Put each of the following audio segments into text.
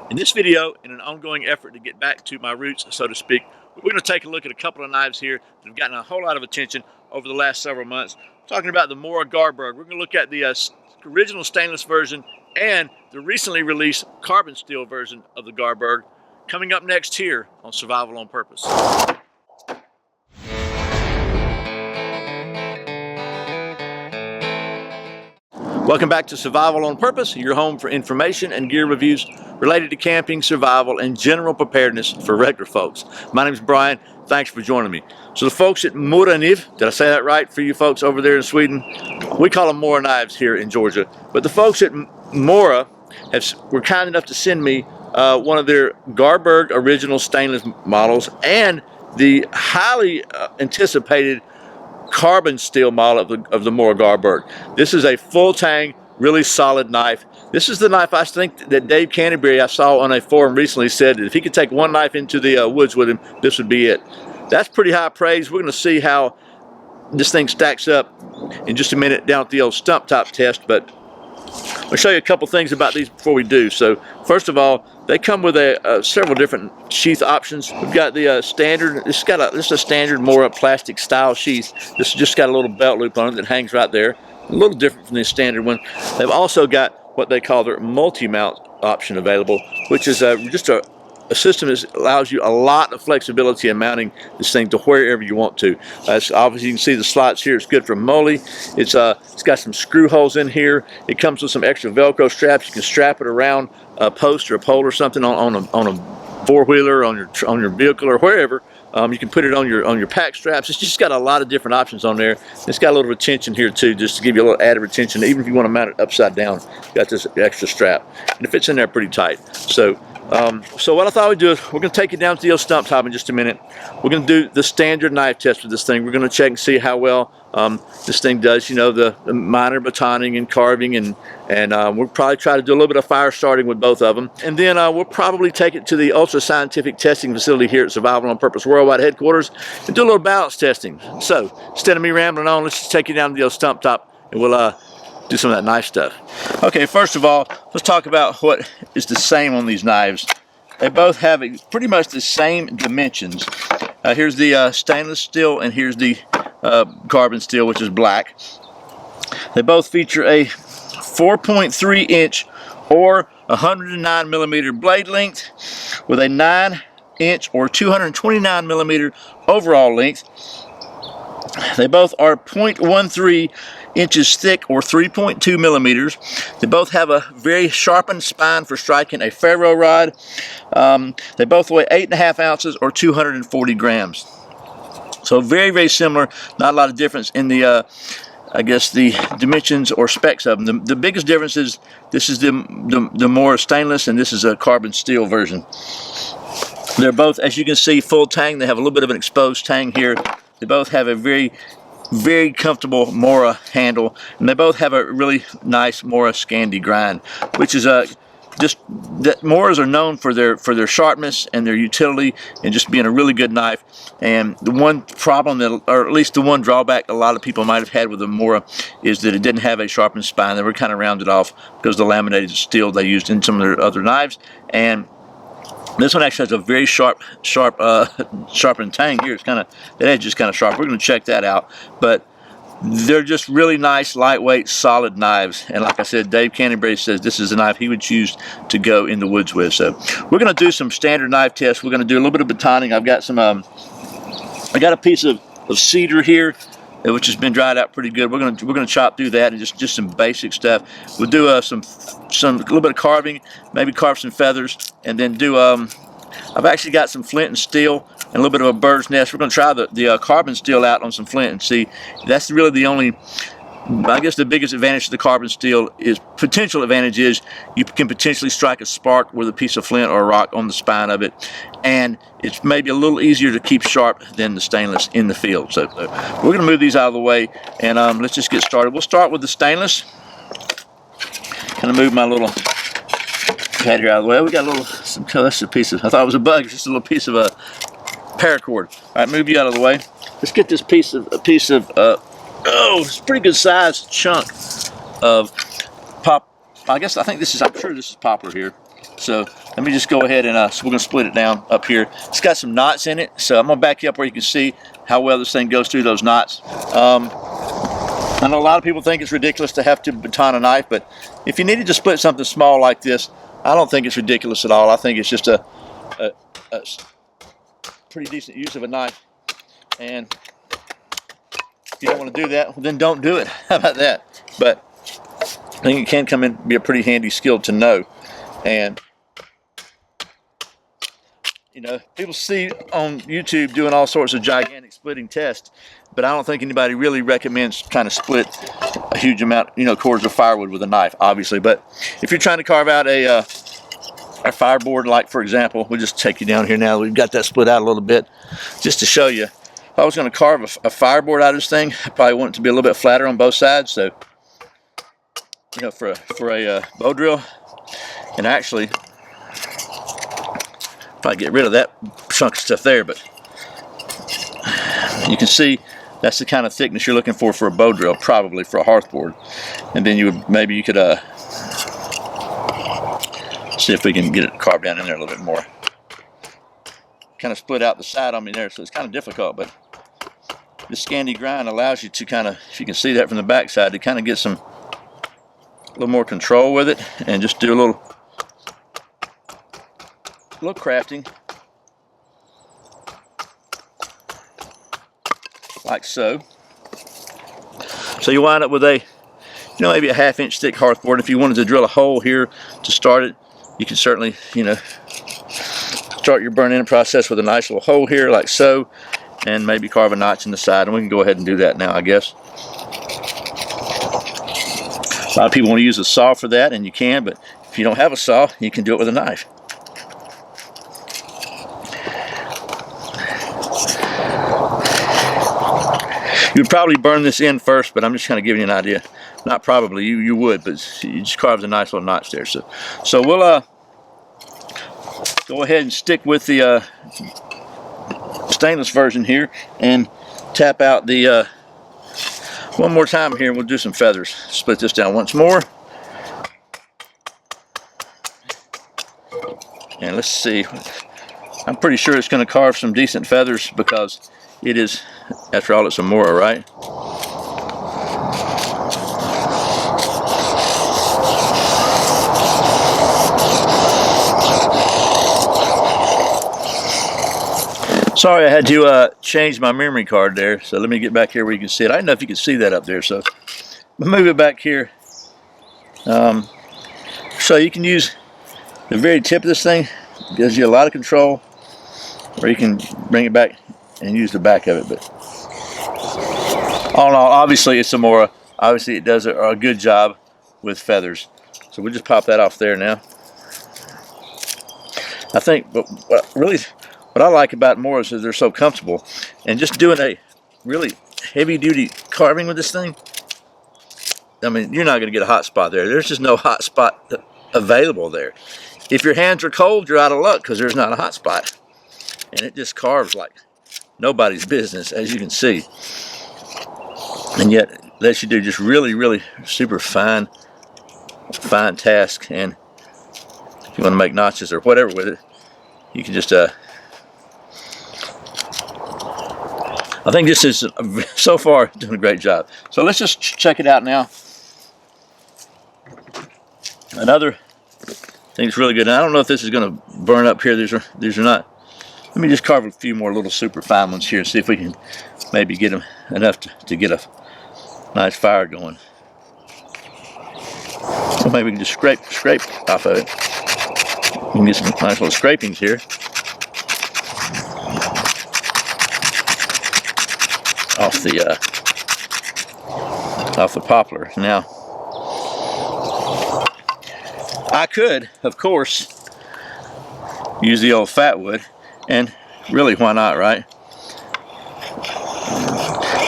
In this video, in an ongoing effort to get back to my roots, so to speak, we're going to take a look at a couple of knives here that have gotten a whole lot of attention over the last several months. We're talking about the Mora Garberg. We're going to look at the original stainless version and the recently released carbon steel version of the Garberg, coming up next here on Survival on Purpose. Welcome back to Survival on Purpose, your home for information and gear reviews related to camping, survival, and general preparedness for regular folks. My name is Brian. Thanks for joining me. So the folks at Mora, did I say that right for you folks over there in Sweden? We call them Mora knives here in Georgia. But the folks at Mora were kind enough to send me one of their Garberg original stainless models and the highly anticipated carbon steel model of the Mora Garberg. This is a full tang, really solid knife. This is the knife I think that Dave Canterbury, I saw on a forum recently, said that if he could take one knife into the woods with him, this would be it. That's pretty high praise. We're going to see how this thing stacks up in just a minute down at the old stump top test, but I'll show you a couple things about these before we do. So first of all, they come with several different sheath options. We've got the standard. This is a standard Mora plastic style sheath. This has just got a little belt loop on it that hangs right there. A little different from the standard one. They've also got what they call their multi-mount option available, which is just a system that allows you a lot of flexibility in mounting this thing to wherever you want to. Obviously, you can see the slots here. It's good for molly. It's got some screw holes in here. It comes with some extra Velcro straps. You can strap it around a post or a pole or something on a four-wheeler, on your vehicle or wherever. You can put it on your pack straps. It's just got a lot of different options on there. It's got a little retention here too, just to give you a little added retention. Even if you want to mount it upside down, you got this extra strap, and it fits in there pretty tight. So what I thought we'd do is we're going to take it down to the old stump top in just a minute. We're going to do the standard knife test with this thing. We're going to check and see how well this thing does, you know, the minor batoning and carving, and we'll probably try to do a little bit of fire starting with both of them. And then we'll probably take it to the ultra scientific testing facility here at Survival on Purpose Worldwide headquarters and do a little balance testing. So instead of me rambling on, let's just take you down to the old stump top and we'll do some of that knife stuff. Okay, first of all, let's talk about what is the same on these knives. They both have pretty much the same dimensions. Here's the stainless steel, and here's the carbon steel, which is black. They both feature a 4.3 inch or 109 millimeter blade length with a 9 inch or 229 millimeter overall length. They both are 0.13 inches thick or 3.2 millimeters. They both have a very sharpened spine for striking a ferro rod. They both weigh 8.5 ounces or 240 grams. So very, very similar. Not a lot of difference in the I guess the dimensions or specs of them. The biggest difference is this is the Mora stainless and this is a carbon steel version. They're both, as you can see, full tang. They have a little bit of an exposed tang here. They both have a very, very comfortable Mora handle, and they both have a really nice Mora Scandi grind, which is just that Moras are known for their sharpness and their utility and just being a really good knife. And the one problem or at least the one drawback a lot of people might have had with the Mora is that it didn't have a sharpened spine. They were kind of rounded off because of the laminated steel they used in some of their other knives. And this one actually has a very sharpened tang here. It's that edge is kind of sharp. We're going to check that out. But they're just really nice, lightweight, solid knives. And like I said, Dave Canterbury says this is a knife he would choose to go in the woods with. So we're going to do some standard knife tests. We're going to do a little bit of batoning. I've got some, I got a piece of cedar here, which has been dried out pretty good. We're gonna chop through that and just some basic stuff. We'll do a little bit of carving, maybe carve some feathers, and then do I've actually got some flint and steel and a little bit of a bird's nest. We're gonna try the carbon steel out on some flint and see. That's really the only, I guess the biggest advantage to the carbon steel is potential advantage is you can potentially strike a spark with a piece of flint or a rock on the spine of it, and it's maybe a little easier to keep sharp than the stainless in the field. So we're going to move these out of the way, and let's just get started. We'll start with the stainless. Kind of move my little pad here out of the way. We got a little, that's a piece of, I thought it was a bug, it's just a little piece of paracord. All right, move you out of the way. Let's get this piece of oh, it's a pretty good sized chunk of pop. I think this is, I'm sure this is poplar here. So let me just go ahead and so we're going to split it down up here. It's got some knots in it, so I'm going to back you up where you can see how well this thing goes through those knots. I know a lot of people think it's ridiculous to have to baton a knife, but if you needed to split something small like this, I don't think it's ridiculous at all. I think it's just a pretty decent use of a knife. And if you don't want to do that, well, then don't do it. How about that? But I think it can come in be a pretty handy skill to know. And you know, people see on YouTube doing all sorts of gigantic splitting tests, but I don't think anybody really recommends trying to split a huge amount, you know, cords of firewood with a knife, obviously. But if you're trying to carve out a fireboard, like for example, we'll just take you down here now. We've got that split out a little bit, just to show you. If I was going to carve a fireboard out of this thing, I probably want it to be a little bit flatter on both sides. So, you know, for a bow drill, and actually, probably get rid of that chunk of stuff there, but you can see that's the kind of thickness you're looking for a bow drill, probably for a hearthboard. And then you could see if we can get it carved down in there a little bit more. Kind of split out the side on me there, so it's kind of difficult, but the Scandi grind allows you to kind of, if you can see that from the back side, to kind of get a little more control with it, and just do a little crafting, like so. So you wind up with a, you know, maybe a 1/2 inch thick hearthboard. If you wanted to drill a hole here to start it, you can certainly, you know, start your burn-in process with a nice little hole here, like so, and maybe carve a notch in the side. And we can go ahead and do that now, I guess. A lot of people want to use a saw for that, and you can, but if you don't have a saw, you can do it with a knife. You would probably burn this in first, but I'm just kind of giving you an idea. Not probably, you would, but you just carved a nice little notch there. So we'll go ahead and stick with the stainless version here and tap out the one more time here. We'll do some feathers. Split this down once more. And let's see. I'm pretty sure it's going to carve some decent feathers because it is, after all, it's a Mora, right? Sorry, I had to change my memory card there, so let me get back here where you can see it. I don't know if you can see that up there, so I'll move it back here. So you can use the very tip of this thing, it gives you a lot of control, or you can bring it back and use the back of it. But all in all, obviously it's a Mora. Obviously it does a good job with feathers. So we'll just pop that off there now. I think, but what I like about Moras is they're so comfortable, and just doing a really heavy-duty carving with this thing, I mean, you're not going to get a hot spot there. There's just no hot spot available there. If your hands are cold, you're out of luck because there's not a hot spot. And it just carves like nobody's business, as you can see. And yet, it lets you do just really, really super fine task. And if you want to make notches or whatever with it, you can just I think this is, so far, doing a great job. So let's just check it out now. Another thing that's really good, and I don't know if this is going to burn up here. These are not. Let me just carve a few more little super fine ones here and see if we can maybe get them enough to get a nice fire going. Or maybe we can just scrape off of it. We can get some nice little scrapings here. Off the poplar. Now, I could, of course, use the old fat wood, and really, why not, right?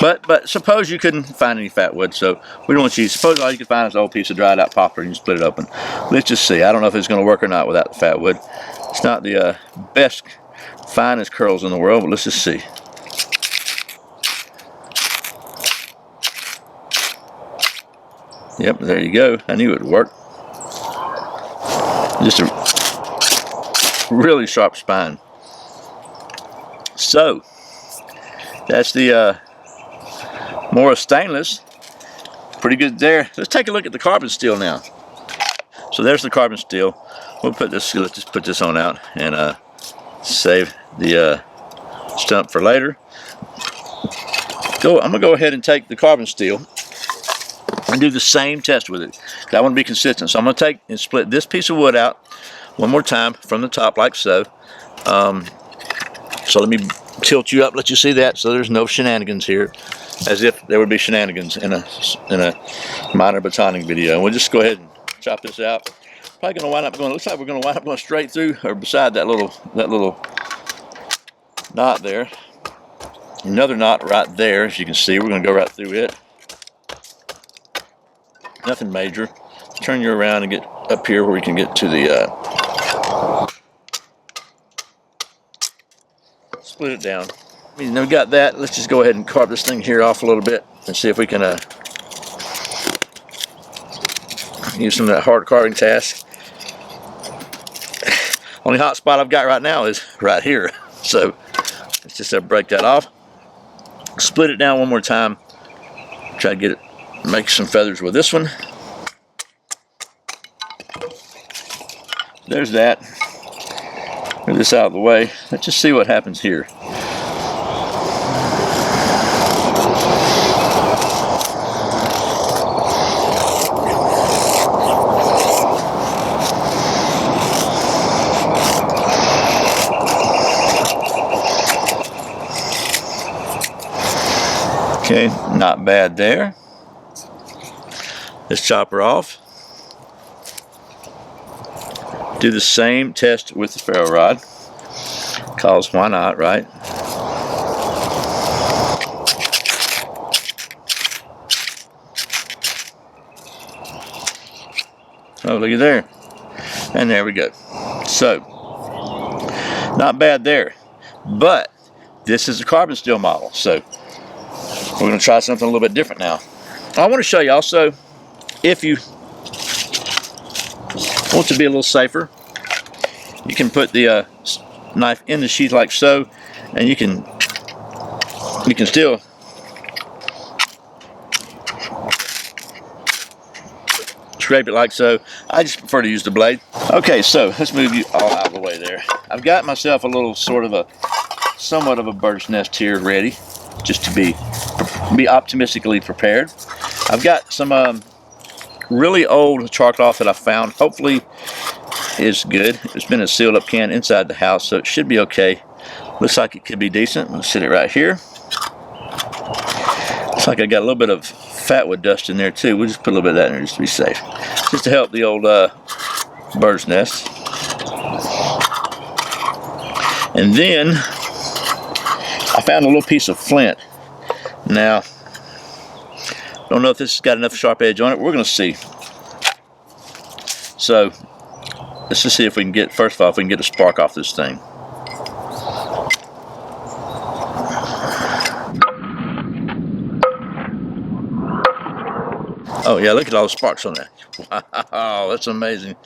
But suppose you couldn't find any fat wood, so we don't want you. Suppose all you could find is an old piece of dried out poplar, and you split it open. Let's just see. I don't know if it's going to work or not without the fat wood. It's not the best, finest curls in the world, but let's just see. Yep, there you go. I knew it would work. Just a really sharp spine. So that's the Mora stainless. Pretty good there. Let's take a look at the carbon steel now. So there's the carbon steel. We'll put this. Let's just put this on out and save the stump for later. I'm gonna go ahead and take the carbon steel and do the same test with it. I want to be consistent, so I'm gonna take and split this piece of wood out one more time from the top, like so. So let me tilt you up, let you see that, so there's no shenanigans here, as if there would be shenanigans in a minor batoning video. And we'll just go ahead and chop this out. Probably gonna wind up going. Looks like we're gonna wind up going straight through or beside that little knot there. Another knot right there, as you can see. We're gonna go right through it. Nothing major. Turn you around and get up here where we can get to the split it down. We got that. Let's just go ahead and carve this thing here off a little bit and see if we can use some of that hard carving task. Only hot spot I've got right now is right here. So let's just break that off. Split it down one more time. Try to get it, make some feathers with this one. There's that. Move this out of the way. Let's just see what happens here. Okay, not bad there. Let's chop her off. Do the same test with the ferro rod, cause why not, right? Oh, look at there. And there we go. So, not bad there. But this is a carbon steel model, so we're going to try something a little bit different now. I want to show you also, if you want to be a little safer, you can put the knife in the sheath like so, and you can still scrape it like so. I just prefer to use the blade. Okay, so let's move you all out of the way there. I've got myself a little somewhat of a bird's nest here ready, just to be optimistically prepared. I've got some really old char cloth that I found. Hopefully is good. It's been a sealed up can inside the house, so it should be okay. Looks like it could be decent. Let's sit it right here. Looks like I got a little bit of fatwood dust in there too. We'll just put a little bit of that in there just to be safe, just to help the old bird's nest. And then I found a little piece of flint. Now, don't know if this has got enough sharp edge on it. We're going to see. So let's just see if we can get, first of all, if we can get a spark off this thing. Oh yeah, look at all the sparks on that. Wow, that's amazing.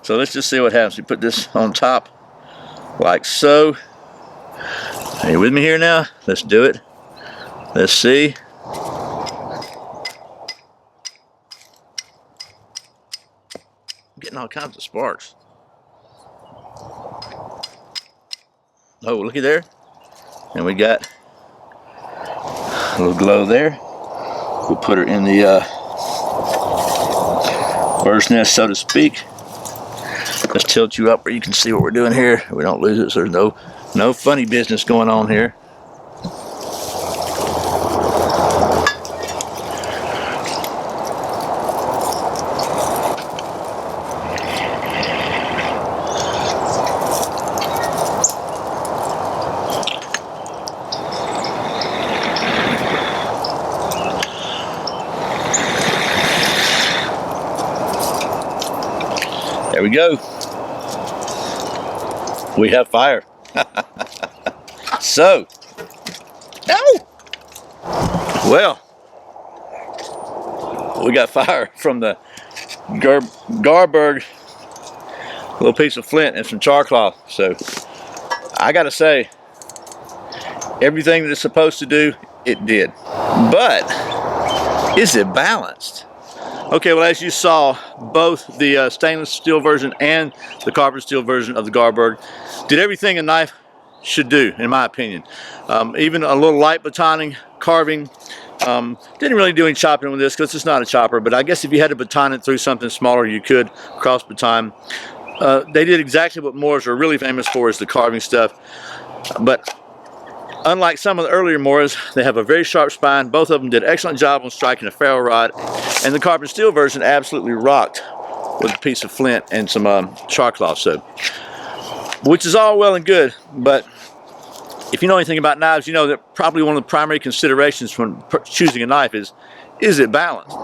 So let's just see what happens. We put this on top like so. Are you with me here now? Let's do it. Let's see. I'm getting all kinds of sparks. Oh, looky there. And we got a little glow there. We'll put her in the bird's nest, so to speak. Let's tilt you up where you can see what we're doing here. We don't lose it, so there's no funny business going on here. There we go. We have fire. So, well, we got fire from the Garberg little piece of flint and some char cloth. So I gotta say, everything that it's supposed to do, it did. But is it balanced? Okay, well, as you saw, both the stainless steel version and the carbon steel version of the Garberg did everything a knife should do, in my opinion. Even a little light batoning, carving. Didn't really do any chopping with this because it's not a chopper, but I guess if you had to baton it through something smaller, you could cross baton. They did exactly what Moras are really famous for, is the carving stuff. But unlike some of the earlier Moras, they have a very sharp spine. Both of them did an excellent job on striking a ferro rod, and the carbon steel version absolutely rocked with a piece of flint and some char cloth. So, which is all well and good, but if you know anything about knives, you know that probably one of the primary considerations when choosing a knife is it balanced?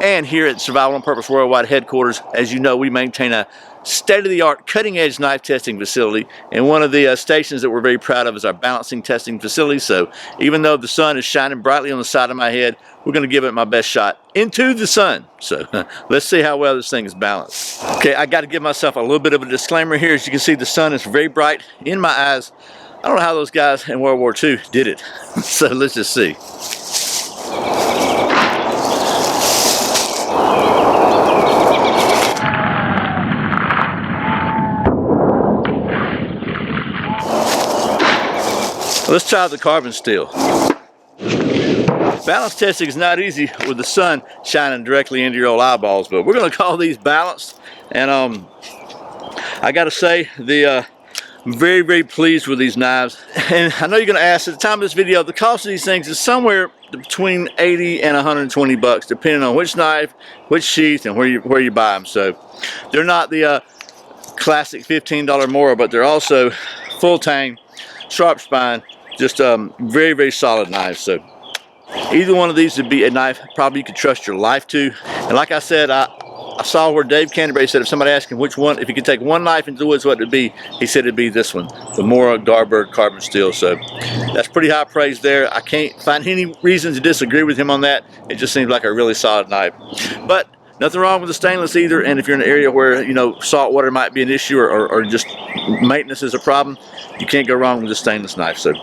And here at Survival on Purpose Worldwide headquarters, as you know, we maintain a state-of-the-art cutting-edge knife testing facility, and one of the stations that we're very proud of is our balancing testing facility. So even though the sun is shining brightly on the side of my head, we're going to give it my best shot into the sun. So let's see how well this thing is balanced. Okay, I got to give myself a little bit of a disclaimer here. As you can see, the sun is very bright in my eyes. I don't know how those guys in World War II did it. So let's just see. Let's try the carbon steel. Balance testing is not easy with the sun shining directly into your old eyeballs, but we're going to call these balanced. And I got to say, I'm very, very pleased with these knives. And I know you're going to ask, at the time of this video, the cost of these things is somewhere between 80 and 120 bucks, depending on which knife, which sheath, and where you buy them. So they're not the classic $15 Mora, but they're also full tang, sharp spine, just very, very solid knives. So either one of these would be a knife probably you could trust your life to. And like I said, I saw where Dave Canterbury said if somebody asked him which one, if he could take one knife into the woods, what it'd be, he said it'd be this one, the Mora Garberg Carbon Steel. So that's pretty high praise there. I can't find any reason to disagree with him on that. It just seems like a really solid knife. But nothing wrong with the stainless either, and if you're in an area where, you know, salt water might be an issue or just maintenance is a problem, you can't go wrong with the stainless knife. So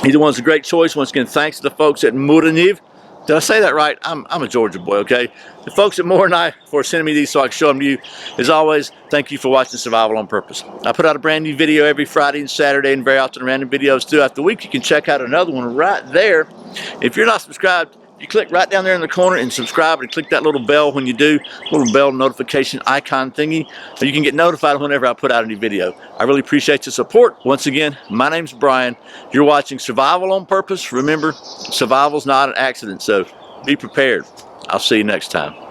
either one's a great choice. Once again, thanks to the folks at Mora. Did I say that right? I'm a Georgia boy, okay? The folks at Mora for sending me these so I can show them to you. As always, thank you for watching Survival on Purpose. I put out a brand new video every Friday and Saturday, and very often random videos throughout the week. You can check out another one right there. If you're not subscribed, you click right down there in the corner and subscribe, and click that little bell when you do, little bell notification icon thingy, so you can get notified whenever I put out a new video. I really appreciate your support. Once again, my name's Brian. You're watching Survival on Purpose. Remember, survival's not an accident, so be prepared. I'll see you next time.